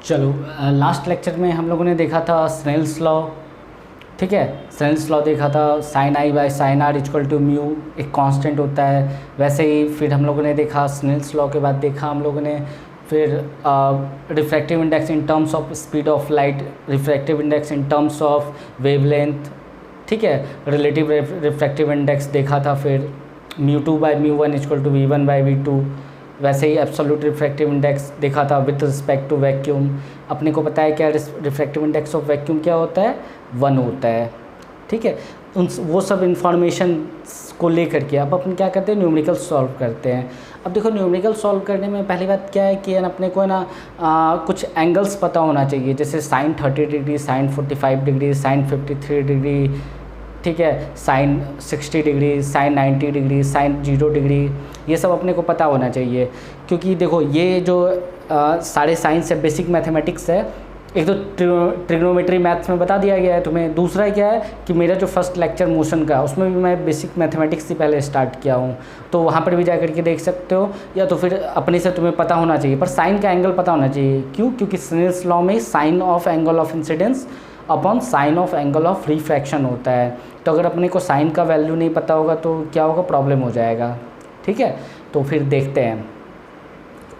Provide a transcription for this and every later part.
चलो, last lecture में हम लोगों ने देखा था स्नेल्स लॉ। ठीक है, स्नेल्स लॉ देखा था, sine i by sine r equal to mu एक कांस्टेंट होता है। वैसे ही फिर हम लोगों ने देखा स्नेल्स लॉ के बाद देखा हम लोगों ने फिर refractive index in terms of speed of light, refractive index in terms of wavelength. ठीक है, रिलेटिव रिफ्रैक्टिव इंडेक्स देखा था, फिर μ2 by μ1 equal to v1 by v2। वैसे ही एब्सोल्यूट रिफ्रैक्टिव इंडेक्स देखा था विद रिस्पेक्ट टू वैक्यूम। अपने को पता है क्या रिफ्रैक्टिव इंडेक्स ऑफ वैक्यूम क्या होता है, 1 होता है। ठीक है, वो सब इंफॉर्मेशन को लेकर के अब अपन क्या करते हैं, न्यूमेरिकल सॉल्व करते हैं। अब देखो, न्यूमेरिकल सॉल्व करने में पहली बात क्या है कि अपने को ना कुछ एंगल्स पता होना चाहिए, जैसे sine 30 degree, sine 45 degree, sine 53 degree. ठीक है, sine 60 degree, sine 90 degree, sine 0 degree, ये सब अपने को पता होना चाहिए। क्योंकि देखो, ये जो सारे साइंस है, बेसिक मैथमेटिक्स है। एक तो ट्रिग्नोमेट्री मैथ्स में बता दिया गया है तुम्हें। दूसरा क्या है कि मेरा जो फर्स्ट लेक्चर मोशन का, उसमें भी मैं बेसिक मैथमेटिक्स से पहले स्टार्ट किया हूँ, तो वहाँ पर भी जा करके देख सकते हो, या तो फिर अपने से तुम्हें पता होना चाहिए। पर साइन का एंगल पता होना चाहिए। क्यों? क्योंकि स्नेल्स लॉ में sine of angle of incidence upon sine of angle of refraction होता है। तो अगर अपने को साइन का वैल्यू नहीं पता होगा तो क्या होगा, प्रॉब्लम हो जाएगा। ठीक है, तो फिर देखते हैं,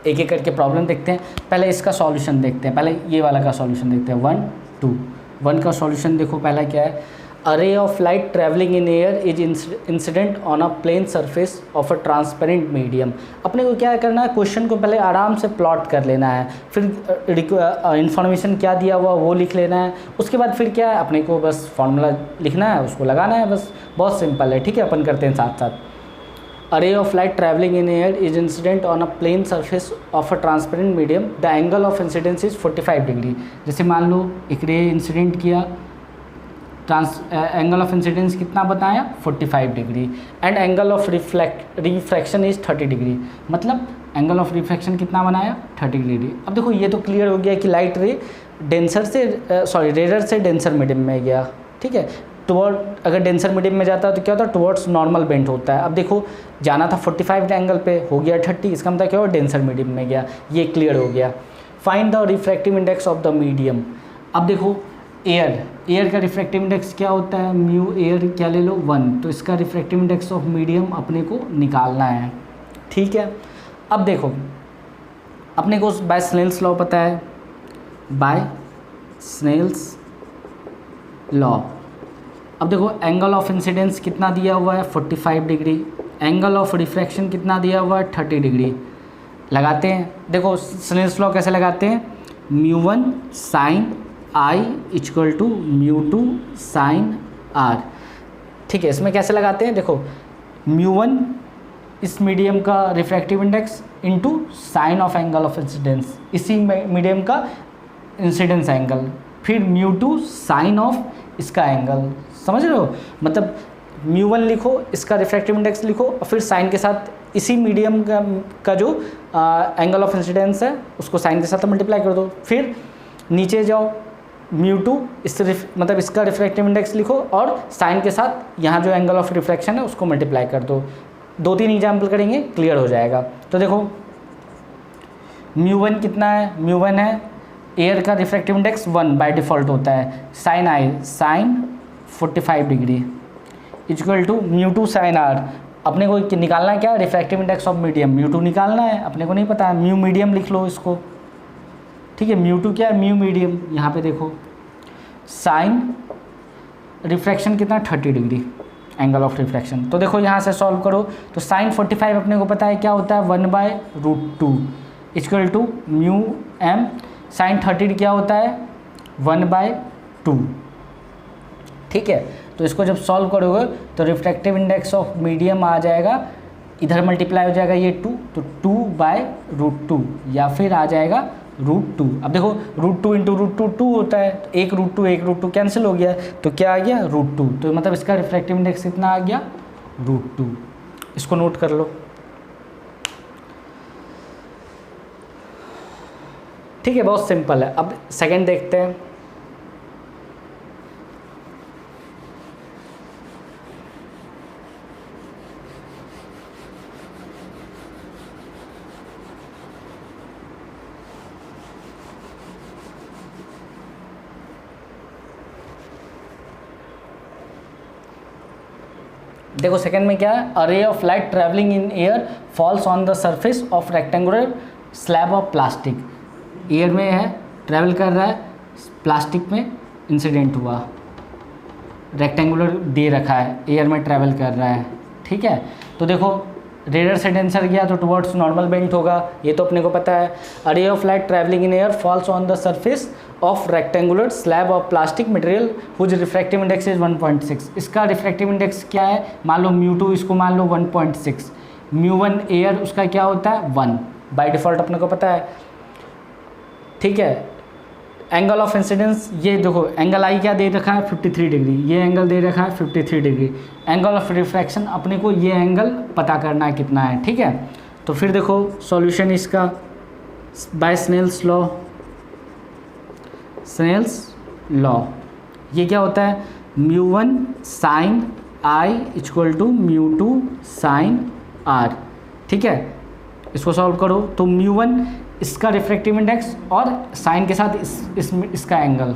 एक एक करके प्रॉब्लम देखते हैं। पहले इसका सॉल्यूशन देखते हैं, पहले ये वाला का सॉल्यूशन देखते हैं। 1 2 1 का सॉल्यूशन देखो, पहला क्या है, a ray of light travelling in air is incident on a plane surface of a transparent medium. अपने को क्या करना है, क्वेश्चन को पहले आराम से प्लॉट कर लेना है, फिर इन्फॉर्मेशन क्या दिया हुआ वो लिख लेना है। उसके बाद फिर क्या है, अपने को बस फॉर्मूला लिखना है, उसको लगाना है, बस बहुत सिंपल है। ठीक है, अपन करते हैं साथ साथ। A ray of light traveling in air is incident on a plane surface of a transparent medium. The angle of incidence is 45 degree. जैसे मान लो एक रे इंसिडेंट किया, एंगल ऑफ इंसिडेंस कितना बताया, 45 degree, and angle of refraction is 30 degree. मतलब angle of refraction कितना बनाया, 30 degree. अब देखो, ये तो क्लियर हो गया कि लाइट रे डेंसर से रेयर से डेंसर मीडियम में गया। ठीक है, टुवर्ड, अगर डेंसर मीडियम में जाता है तो क्या होता है, टुवर्ड्स नॉर्मल बेंट होता है। अब देखो, जाना था 45 एंगल पे, हो गया 30, इसका मतलब क्या हुआ, डेंसर मीडियम में गया। ये क्लियर हो गया। Find the refractive index of the medium. अब देखो, एयर का रिफ्रैक्टिव इंडेक्स क्या होता है, म्यू एयर क्या ले लो, 1। तो इसका रिफ्रैक्टिव इंडेक्स ऑफ मीडियम अपने को निकालना है। ठीक है, अब देखो, अपने को बाय स्नेल्स लॉ पता है, बाय स्नेल्स लॉ। अब देखो, एंगल ऑफ इंसिडेंस कितना दिया हुआ है, 45 डिग्री। एंगल ऑफ रिफ्रैक्शन कितना दिया हुआ है, 30 डिग्री। लगाते हैं, देखो स्नेल्स लॉ कैसे लगाते हैं, μ1 sine I equal to μ2 sine R. ठीक है, इसमें कैसे लगाते हैं, देखो μ1 इस मीडियम का refractive index into sine of angle of incidence, इसी मीडियम का इंसिडेंस एंगल, फिर μ2 साइन ऑफ इसका एंगल। समझ रहे हो, मतलब μ1 लिखो, इसका रिफ्रैक्टिव इंडेक्स लिखो, और फिर साइन के साथ इसी मीडियम का जो एंगल ऑफ इंसिडेंस है उसको साइन के साथ मल्टीप्लाई कर दो। फिर नीचे जाओ, μ2 मतलब इसका रिफ्रैक्टिव इंडेक्स लिखो, और साइन के साथ यहाँ जो एंगल ऑफ रिफ्रैक्शन है उसको मल्टीप्लाई कर दो। 2-3 एग्जाम्पल करेंगे, क्लियर हो जाएगा। तो देखो, μ1 कितना है, μ1 है, एयर का रिफ्रैक्टिव इंडेक्स 1 बाय डिफ़ॉल्ट होता है, sine I sine 45 degree equal to μ2 sine R. अपने को निकालना है क्या, रिफ्रैक्टिव इंडेक्स ऑफ मीडियम, μ2 निकालना है, अपने को नहीं पता है, म्यू मीडियम लिख लो इसको। ठीक है, μ2 क्या है, म्यू मीडियम। यहाँ पे देखो, साइन रिफ्रैक्शन कितना, 30 डिग्री एंगल ऑफ रिफ्रैक्शन। तो देखो, यहाँ से सॉल्व करो, तो साइन 45 अपने को पता है क्या होता है, 1/√2 equal to mu m. Sine 30 क्या होता है, 1/2। ठीक है, तो इसको जब सॉल्व करोगे तो रिफ्रैक्टिव इंडेक्स ऑफ मीडियम आ जाएगा, इधर मल्टीप्लाई हो जाएगा ये 2, तो 2/√2, या फिर आ जाएगा √2। अब देखो, √2 इंटू √2 2 होता है, तो एक √2 कैंसिल हो गया, तो क्या आ गया, √2। तो मतलब इसका रिफ्रैक्टिव इंडेक्स कितना आ गया, √2। इसको नोट कर लो। ठीक है, बहुत सिंपल है। अब सेकंड देखते हैं। देखो सेकंड में क्या है, a ray of light travelling in air falls on the surface of rectangular slab of plastic. Air में है, ट्रैवल कर रहा है, प्लास्टिक में इंसिडेंट हुआ, रेक्टेंगुलर दे रखा है, एयर में ट्रैवल कर रहा है, ठीक है। तो देखो रेडर से डेंसर गया तो टुवर्ड्स नॉर्मल बेंट होगा, ये तो अपने को पता है। A ray of light travelling in air falls on the surface of rectangular slab of plastic material whose refractive index is 1.6। इसका रिफ्रैक्टिव इंडेक्स क्या है, मान लो μ2 इसको मान लो 1.6, μ1 एयर उसका क्या होता है 1, बाय डिफ़ॉल्ट अपने को पता है, ठीक है। एंगल ऑफ इंसिडेंस, ये देखो एंगल आई क्या दे रखा है 53 डिग्री, ये एंगल दे रखा है 53 डिग्री। एंगल ऑफ रिफ्रैक्शन अपने को ये एंगल पता करना है कितना है, ठीक है। तो फिर देखो सॉल्यूशन इसका by Snell's law, Snell's law ये क्या होता है, μ1 sine I equal to μ2 sine R, ठीक है। इसको सॉल्व करो तो μ1 इसका रिफ्रैक्टिव इंडेक्स और साइन के साथ इसका angle,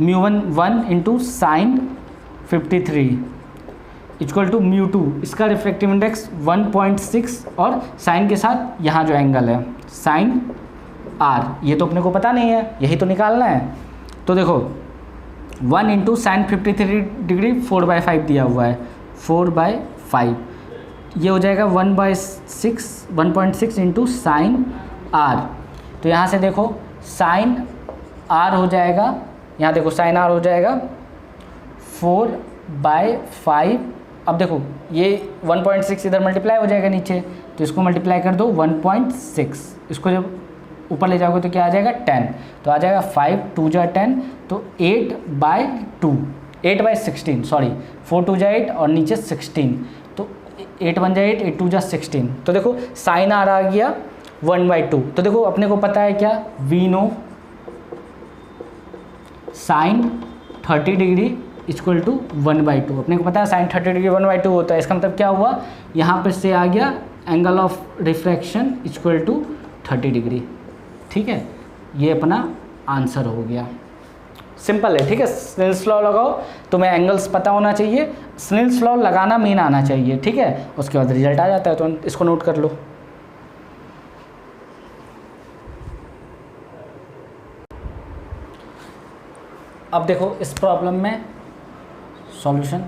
μ1 1 into sine 53 equal to μ2 इसका रिफ्रैक्टिव इंडेक्स 1.6 और साइन के साथ यहाँ जो एंगल है साइन आर, ये तो अपने को पता नहीं है, यही तो निकालना है। तो देखो 1 इंटू साइन 53 डिग्री 4/5 दिया हुआ है, 4/5 ये हो जाएगा 1/6 इंटू साइन आर। तो यहाँ से देखो साइन आर हो जाएगा, यहाँ देखो साइन आर हो जाएगा 4/5। अब देखो ये 1.6 इधर मल्टीप्लाई हो जाएगा नीचे, तो इसको मल्टीप्लाई कर दो 1.6, इसको जब ऊपर ले जाओगे तो क्या आ जाएगा 10, तो आ जाएगा 5 2 जा 10, तो 8/2 8/16 सॉरी 4 2 जा 8 और नीचे 16, तो 8 1 जा 8 8 2 जा 16। तो देखो साइन आर आ गया 1/2। तो देखो अपने को पता है क्या, we know sine 30 degree equal to 1/2, अपने को पता है साइन 30 डिग्री 1/2 होता है। इसका मतलब क्या हुआ, यहाँ पर से आ गया angle of refraction equal to 30 degree, ठीक है। ये अपना आंसर हो गया, सिंपल है, ठीक है। स्नेल्स लॉ लगाओ, तुम्हें एंगल्स पता होना चाहिए, स्नेल्स लॉ लगाना मेन आना चाहिए, ठीक है। उसके बाद रिजल्ट आ जाता है, तो इसको नोट कर लो। अब देखो इस प्रॉब्लम में सॉल्यूशन,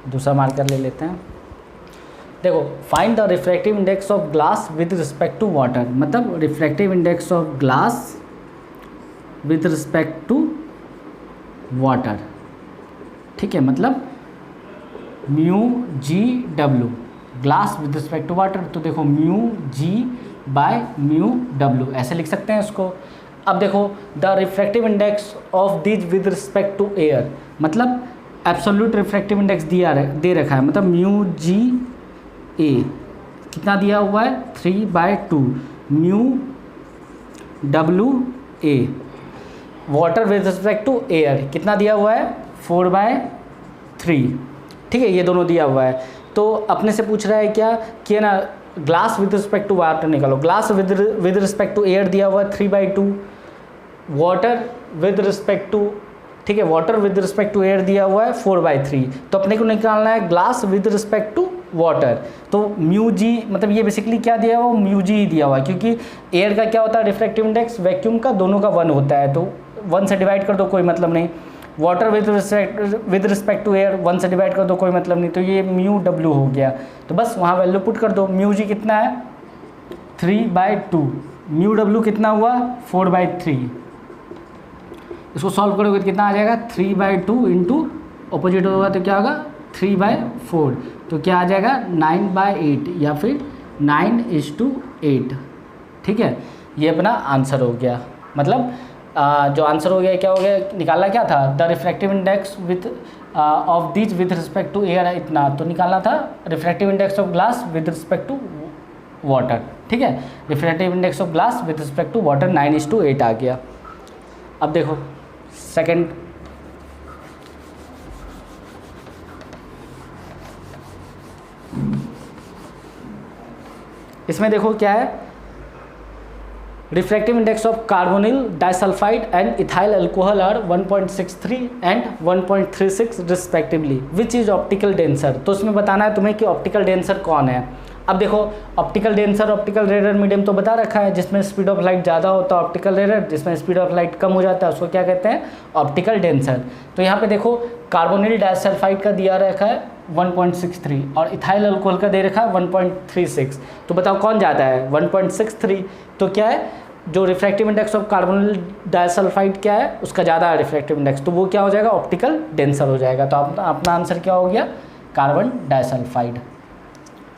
दूसरा मार्कर ले लेते हैं। देखो find the refractive index of glass with respect to water, मतलब refractive index of glass with respect to water, ठीक है। मतलब μg/W glass with respect to water, तो देखो μg/μW ऐसे लिख सकते हैं इसको। अब देखो the refractive index of these with respect to air, मतलब एब्सोल्यूट रिफ्रैक्टिव इंडेक्स दे रखा है, मतलब μg ए कितना दिया हुआ है 3/2, μW/A water with respect to air कितना दिया हुआ है 4/3, ठीक है। ये दोनों दिया हुआ है, तो अपने से पूछ रहा है क्या कि ना glass with respect to water निकालो। Glass with respect to air दिया हुआ है 3/2, वाटर विद रिस्पेक्ट टू, ठीक है, water with respect to air दिया हुआ है 4/3। तो अपने को निकालना है glass with respect to water. तो μg मतलब ये बेसिकली क्या दिया हुआ, μg ही दिया हुआ है, क्योंकि एयर का क्या होता है रिफ्रैक्टिव इंडेक्स, वैक्यूम का दोनों का 1 होता है, तो 1 से डिवाइड कर दो कोई मतलब नहीं। Water with respect to air 1 से डिवाइड कर दो कोई मतलब नहीं, तो ये μW हो गया। तो बस वहाँ वैल्यू पुट कर दो। μg कितना है 3/2, μW कितना हुआ 4/3। इसको सॉल्व करोगे तो कितना आ जाएगा 3/2 इंटू अपोजिट होगा तो क्या होगा 3/4, तो क्या आ जाएगा 9/8 या फिर 9:8, ठीक है। ये अपना आंसर हो गया, मतलब जो आंसर हो गया क्या हो गया, निकालना क्या था, the refractive index with of these with respect to air इतना, तो निकालना था refractive index of glass with respect to water, ठीक है। Refractive index of glass with respect to water 9:8 आ गया। अब देखो सेकंड, इसमें देखो क्या है, refractive index of carbonyl disulphide and ethyl alcohol are 1.63 and 1.36 respectively, which is optical denser. तो उसमें बताना है तुम्हें कि ऑप्टिकल डेंसर कौन है। अब देखो optical denser optical raider medium तो बता रखा है, जिसमें स्पीड ऑफ लाइट ज़्यादा होता है ऑप्टिकल रेडर, जिसमें स्पीड ऑफ लाइट कम हो जाता है उसको क्या कहते हैं, ऑप्टिकल डेंसर। तो यहाँ पे देखो कार्बोनिल डाइसल्फाइड का दिया रखा है 1.63 और इथाइल अल्कोहल का दे रखा है 1.36। तो बताओ कौन ज़्यादा है, 1.63। तो क्या है, जो refractive index of carbonyl disulphide क्या है, उसका ज़्यादा है रिफ्रैक्टिव इंडेक्स, तो वो क्या हो जाएगा, ऑप्टिकल डेंसर हो जाएगा। तो अपना आंसर क्या हो गया, कार्बन डाइसल्फाइड।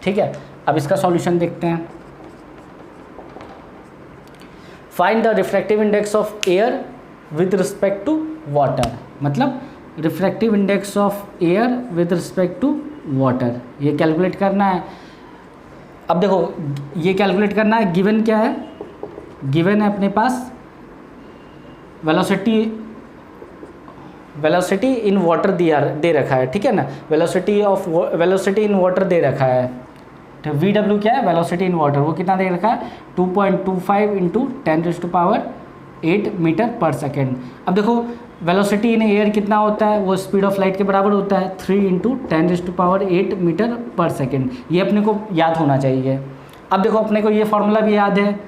ठीक है, अब इसका सॉल्यूशन देखते हैं। Find the refractive index of air with respect to water, मतलब refractive index of air with respect to water, ये कैलकुलेट करना है। अब देखो ये कैलकुलेट करना है, गिवन क्या है, गिवन है अपने पास वेलोसिटी इन वाटर दे रखा है, ठीक है ना, वेलोसिटी इन वाटर दे रखा है। तो VW क्या है, वेलोसिटी इन वाटर, वो कितना दे रखा है 2.25 इंटू 10⁸ मीटर पर सेकेंड। अब देखो वेलोसिटी इन एयर कितना होता है, वो स्पीड ऑफ लाइट के बराबर होता है 3 इंटू 10⁸ मीटर पर सेकेंड, ये अपने को याद होना चाहिए। अब देखो अपने को ये फार्मूला भी याद है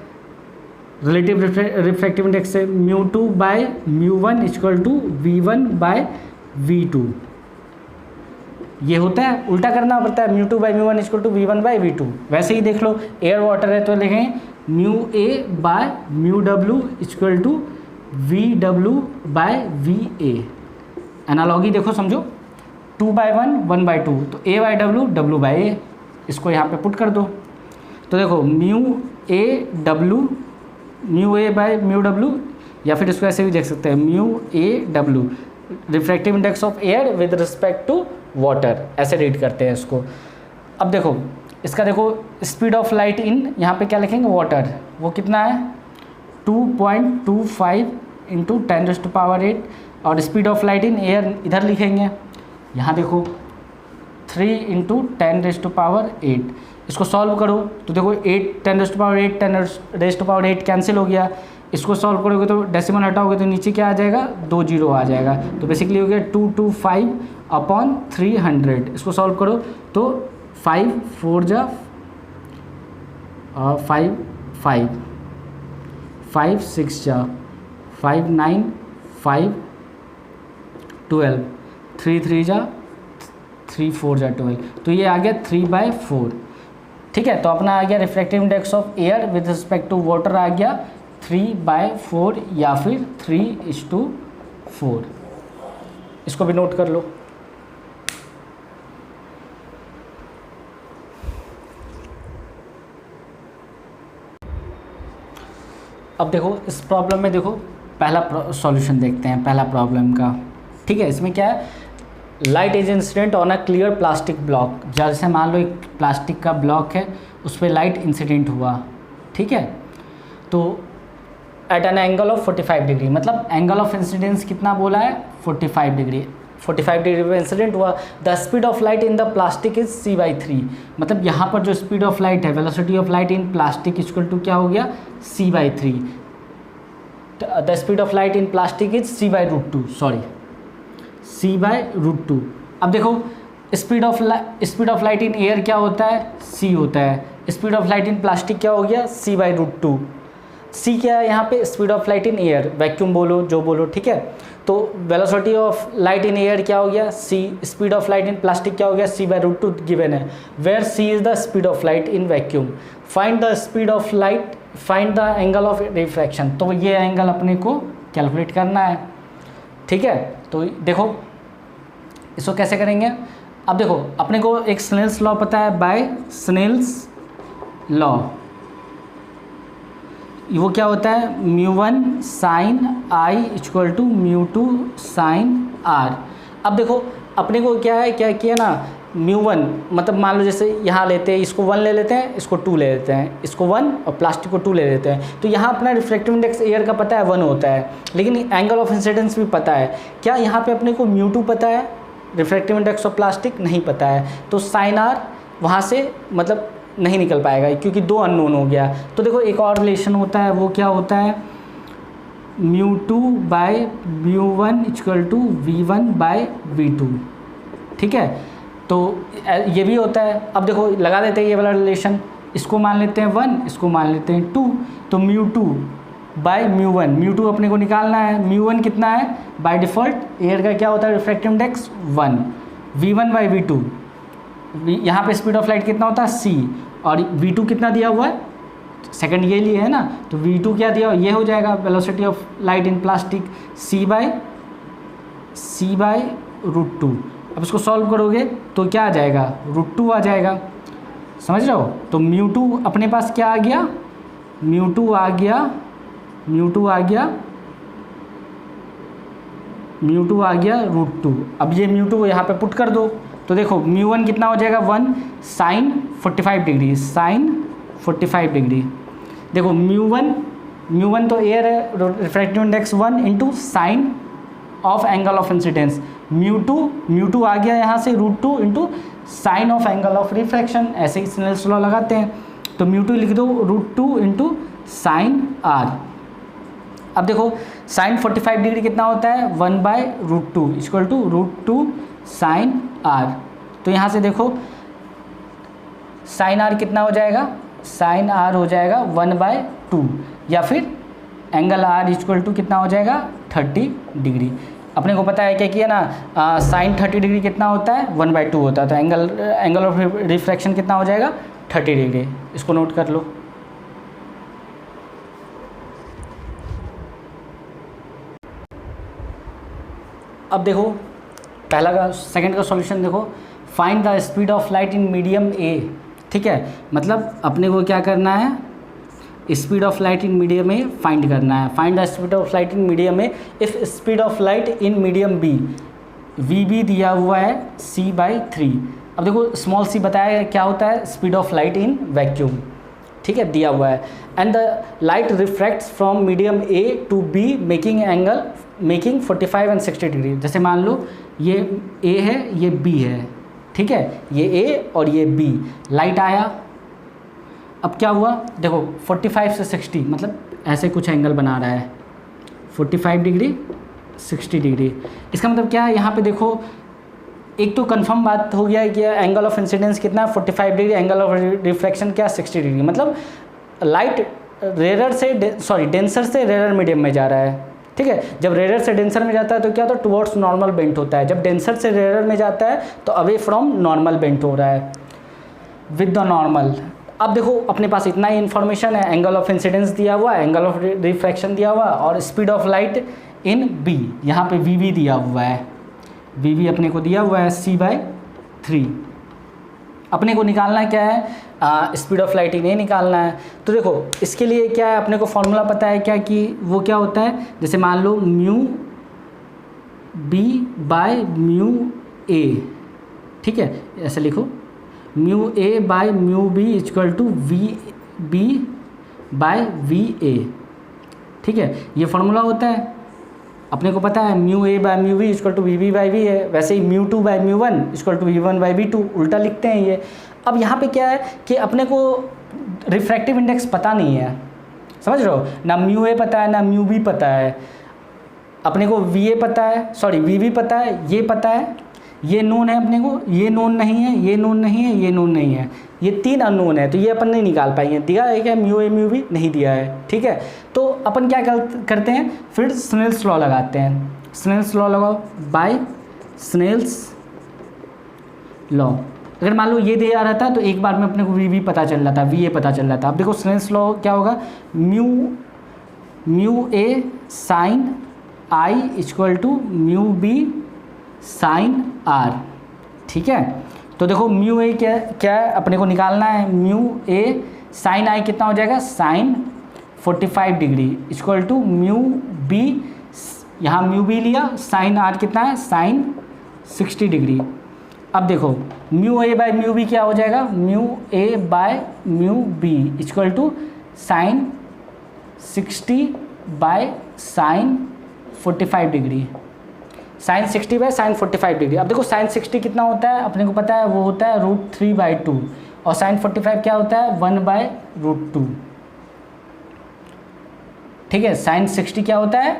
रिलेटिव रिफ्रैक्टिव इंडेक्स से, μ2/μ1 इक्वल टू V1/V2, ये होता है, उल्टा करना पड़ता है, μ2/μ1 इक्वल टू V1/V2। वैसे ही देख लो एयर वाटर है तो लिखेंगे μA/μW equal to VW/VA। Analogy देखो समझो, 2/1 1/2, तो A/W W/A, इसको यहाँ पे पुट कर दो। तो देखो μA/μW, या फिर इसको ऐसे भी देख सकते हैं μA/W refractive index of air with respect to water, ऐसे रीड करते हैं इसको। अब देखो इसका देखो स्पीड ऑफ लाइट इन, यहाँ पे क्या लिखेंगे वाटर, वो कितना है 2.25 इंटू 10⁸, और speed of light in air इधर लिखेंगे, यहाँ देखो 3 इंटू 10⁸। इसको सॉल्व करो तो देखो 10⁸ कैंसिल हो गया, इसको सॉल्व करोगे तो डेसिमल हटाओगे तो नीचे क्या आ जाएगा, 2 0 आ जाएगा। तो बेसिकली हो गया 225/300। इसको सॉल्व करो तो 5 4 जा 5 5 5 6 जा 5 9 5 12 3 3 जा 3 4 जा 12, तो ये आ गया 3/4। ठीक है, तो अपना आ गया refractive index of air with respect to water आ गया 3/4 या फिर 3:4। इसको भी नोट कर लो। अब देखो इस प्रॉब्लम में देखो पहला सॉल्यूशन देखते हैं, पहला प्रॉब्लम का। ठीक है, इसमें क्या है, light is incident on a clear plastic block. जैसे मान लो एक प्लास्टिक का ब्लॉक है, उस पर लाइट इंसिडेंट हुआ, ठीक है, तो at an angle of 45 degree, मतलब एंगल ऑफ इंसिडेंस कितना बोला है 45 डिग्री, 45 डिग्री पे इंसिडेंट हुआ। The speed of light in the plastic is c/3, मतलब यहाँ पर जो स्पीड ऑफ लाइट है, velocity of light in plastic equal to क्या हो गया c/3। The speed of light in plastic is c/√2, sorry c/√2। अब देखो speed of light in air क्या होता है, c होता है। Speed of light in plastic क्या हो गया c/√2। c क्या है यहाँ पे, speed of light in air, vacuum बोलो जो बोलो, ठीक है। तो velocity of light in air क्या हो गया c, speed of light in plastic क्या हो गया c/√2 गिवन है, where c is the speed of light in vacuum. Find the speed of light, find the angle of refraction, तो ये angle अपने को कैलकुलेट करना है, ठीक है। तो देखो इसको कैसे करेंगे। अब देखो अपने को एक स्नेल्स लॉ पता है, बाय स्नेल्स लॉ वो क्या होता है, μ1 sin I equal to μ2 sin R। अब देखो अपने को क्या है, क्या किया ना, μ1 मतलब मान लो जैसे यहाँ लेते हैं, इसको 1 ले लेते हैं, इसको 2 ले लेते हैं, इसको 1 और प्लास्टिक को 2 ले लेते हैं। तो यहाँ अपना रिफ्रैक्टिव इंडेक्स एयर का पता है 1 होता है, लेकिन एंगल ऑफ इंसिडेंस भी पता है। क्या यहाँ पे अपने को μ2 पता है, रिफ्रैक्टिव इंडेक्स ऑफ प्लास्टिक नहीं पता है, तो sin R वहाँ से मतलब नहीं निकल पाएगा क्योंकि 2 अननोन हो गया। तो देखो एक और रिलेशन होता है, वो क्या होता है, μ2 bye μ1 equal to v1 bye v2। ठीक है, तो ये भी होता है। अब देखो लगा देते हैं ये वाला रिलेशन, इसको मान लेते हैं 1, इसको मान लेते हैं 2, तो μ2 बाय μ1, μ2 अपने को निकालना है, μ1 कितना है, बाय डिफ़ॉल्ट एयर का क्या होता है refractive index 1, v1 by v2, यहाँ पे स्पीड ऑफ लाइट कितना होता है c, और v2 कितना दिया हुआ है, सेकंड ये लिए है ना, तो v2 क्या दिया, ये हो जाएगा velocity of light in plastic c by √2। अब इसको सॉल्व करोगे तो क्या आ जाएगा, √2 आ जाएगा, समझ रहे हो। तो μ2 अपने पास क्या आ गया, μ2 आ गया √2। अब ये μ2 यहाँ पे पुट कर दो, तो देखो μ1 कितना हो जाएगा 1 साइन 45 डिग्री, देखो μ1 तो एयर है, refractive index 1 into sine of angle of incidence, μ2 आ गया यहाँ से √2 into sine of angle of refraction, ऐसे ही स्नेल्स लॉ लगाते हैं। तो μ2 लिख दो √2 इंटू साइन r। अब देखो साइन 45 डिग्री कितना होता है 1 by √2 equal to √2 sine r। तो यहाँ से देखो साइन r कितना हो जाएगा, साइन r हो जाएगा 1 बाय 2, या फिर एंगल r इक्वल टू कितना हो जाएगा 30 डिग्री। अपने को पता है क्या किया ना, साइन 30 डिग्री कितना होता है 1 बाई 2 होता है, तो एंगल ऑफ रिफ्रैक्शन कितना हो जाएगा 30 डिग्री। इसको नोट कर लो। अब देखो पहला का सेकंड का सॉल्यूशन देखो, find the speed of light in medium A. ठीक है, मतलब अपने को क्या करना है, speed of light in medium A find करना है। Find the speed of light in medium A if speed of light in medium B, V B दिया हुआ है c/3। अब देखो स्मॉल c बताया क्या होता है, speed of light in vacuum. ठीक है, दिया हुआ है, and the light refracts from medium A to B making 45 and 60 degree. जैसे मान लो ये ए है, ये बी है, ठीक है, ये ए और ये बी, लाइट आया, अब क्या हुआ देखो 45 से 60 मतलब ऐसे कुछ एंगल बना रहा है, 45 डिग्री 60 डिग्री। इसका मतलब क्या है, यहाँ पे देखो एक तो कंफर्म बात हो गया है कि एंगल ऑफ इंसिडेंस कितना है 45 डिग्री, एंगल ऑफ रिफ्लेक्शन क्या 60 डिग्री, मतलब लाइट डेंसर से रेयर मीडियम में जा रहा है। ठीक है, जब रेयर से डेंसर में जाता है तो क्या होता है, टुवर्ड्स नॉर्मल बेंट होता है, जब डेंसर से रेयर में जाता है तो अवे फ्रॉम नॉर्मल बेंट हो रहा है विद द नॉर्मल। अब देखो अपने पास इतना ही इन्फॉर्मेशन है, एंगल ऑफ इंसिडेंस दिया हुआ है, एंगल ऑफ रिफ्रैक्शन दिया हुआ है, और speed of light in B, यहाँ पे वी वी दिया हुआ है, वी वी अपने को दिया हुआ है c/3। अपने को निकालना क्या है, स्पीड ऑफ लाइट इन ए निकालना है। तो देखो इसके लिए क्या है, अपने को फॉर्मूला पता है क्या, कि वो क्या होता है, जैसे मान लो mu B by mu A, ठीक है, ऐसे लिखो mu A by mu B equal to V B by V A. ठीक है, ये फार्मूला होता है, अपने को पता है mu A by mu B equal to V B by V है। वैसे ही mu two by mu one equal to V one by V two, उल्टा लिखते हैं ये। अब यहाँ पे क्या है कि अपने को रिफ्रैक्टिव इंडेक्स पता नहीं है, समझ रहे हो, ना म्यू ए पता है ना म्यू बी पता है, अपने को वी ए पता है, सॉरी वी बी पता है, ये पता है, ये नोन है अपने को, ये नोन नहीं है, ये नोन नहीं है, ये नोन नहीं है, ये 3 अननोन है, तो ये अपन नहीं निकाल पाएंगे। दिया है क्या म्यू ए म्यू बी, नहीं दिया है। ठीक है, तो अपन क्या करते हैं, फिर स्नेल्स लॉ लगाते हैं। स्नेल्स लॉ लगाओ, बाय स्नेल्स लॉ। अगर मान लो ये दिया रहा था तो एक बार में अपने को वी बी पता चल रहा था, वी ए पता चल रहा था। अब देखो स्नेल्स लॉ क्या होगा, mu A sine I equal to mu B sine R. ठीक है, तो देखो म्यू ए क्या है अपने को निकालना है, म्यू ए साइन आई कितना हो जाएगा, sine 45 degree equal to mu B, यहाँ म्यू बी लिया, साइन आर कितना है, साइन 60 डिग्री। अब देखो mu A by mu B क्या हो जाएगा, mu A by mu B equal to sine 60 by sine 45 degree, sine 60 by sine 45 degree. अब देखो साइन 60 कितना होता है, अपने को पता है वो होता है √3/2, और साइन 45 क्या होता है 1/√2। ठीक है, साइन 60 क्या होता है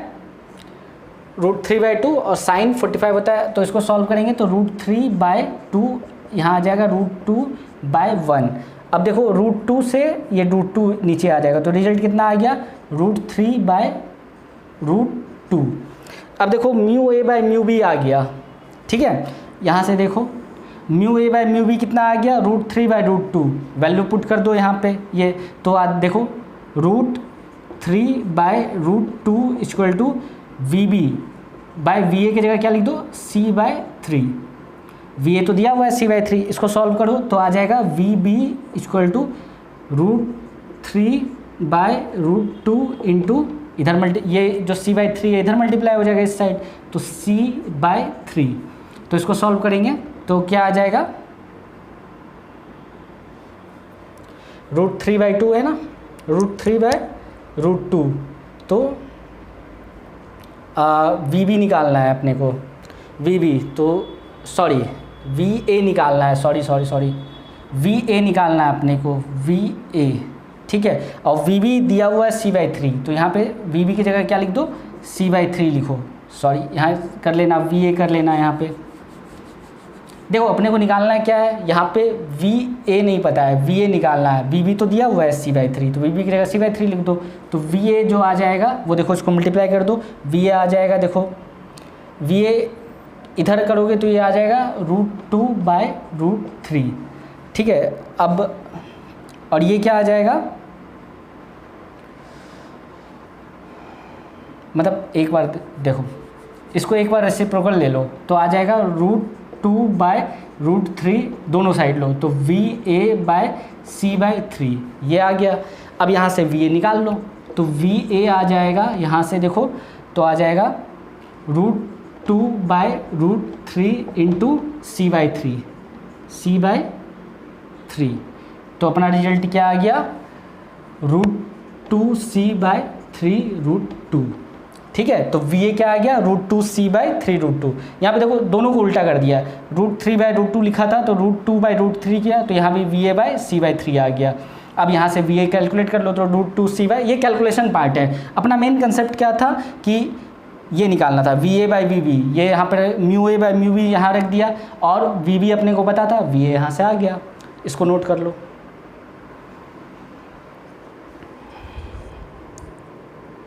√3/2 और साइन 45 होता है। तो इसको सॉल्व करेंगे तो √3/2 यहाँ आ जाएगा √2/1। अब देखो √2 से ये √2 नीचे आ जाएगा तो रिजल्ट कितना आ गया √3/√2। अब देखो μa/μb आ गया। ठीक है, यहाँ से देखो μa/μb कितना आ गया √3/√2। वैल्यू पुट कर दो यहाँ पे ये, तो आज देखो √3/√2 इक्वल टू VB/VA की जगह क्या लिख दो C/3। VA तो दिया हुआ है C/3, इसको सॉल्व करो तो आ जाएगा VB इक्वल टू √3/√2 इंटू इधर ये जो C/3 है इधर मल्टीप्लाई हो जाएगा इस साइड, तो C/3। तो इसको सॉल्व करेंगे तो क्या आ जाएगा √3/2 है ना, √3/√2। तो VB निकालना है अपने को, VB तो सॉरी VA निकालना है, सॉरी VA निकालना है अपने को, VA। ठीक है, और VB दिया हुआ है C/3, तो यहाँ पे VB की जगह क्या लिख दो C/3 लिखो, सॉरी यहाँ कर लेना VA कर लेना। यहाँ पे देखो अपने को निकालना है क्या है, यहाँ पे VA नहीं पता है, VA निकालना है। VB तो दिया हुआ है C/3, तो VB की जगह C/3 लिख दो, तो VA जो आ जाएगा वो देखो इसको मल्टीप्लाई कर दो, VA आ जाएगा, देखो VA इधर करोगे तो ये आ जाएगा √2/√3। ठीक है, अब और ये क्या आ जाएगा, मतलब एक बार देखो इसको एक बार रेसिप्रोकल ले लो तो आ जाएगा √2/√3, दोनों साइड लो तो VA/C/3 ये आ गया। अब यहाँ से VA निकाल लो तो VA आ जाएगा, यहाँ से देखो तो आ जाएगा √2/√3 इंटू C/3। तो अपना रिजल्ट क्या आ गया √2C/3√2। ठीक है, तो VA क्या आ गया √2C/3√2। यहाँ पे देखो दोनों को उल्टा कर दिया, √3/√2 लिखा था तो √2/√3 किया, तो यहाँ भी VA/C/3 आ गया। अब यहाँ से VA कैलकुलेट कर लो तो √2C/ ये कैलकुलेशन पार्ट है। अपना मेन कंसेप्ट क्या था कि ये निकालना था VA/VB, ये यहाँ पर μA/μB यहाँ रख दिया और VB अपने को पता था, VA यहाँ से आ गया, इसको नोट कर लो।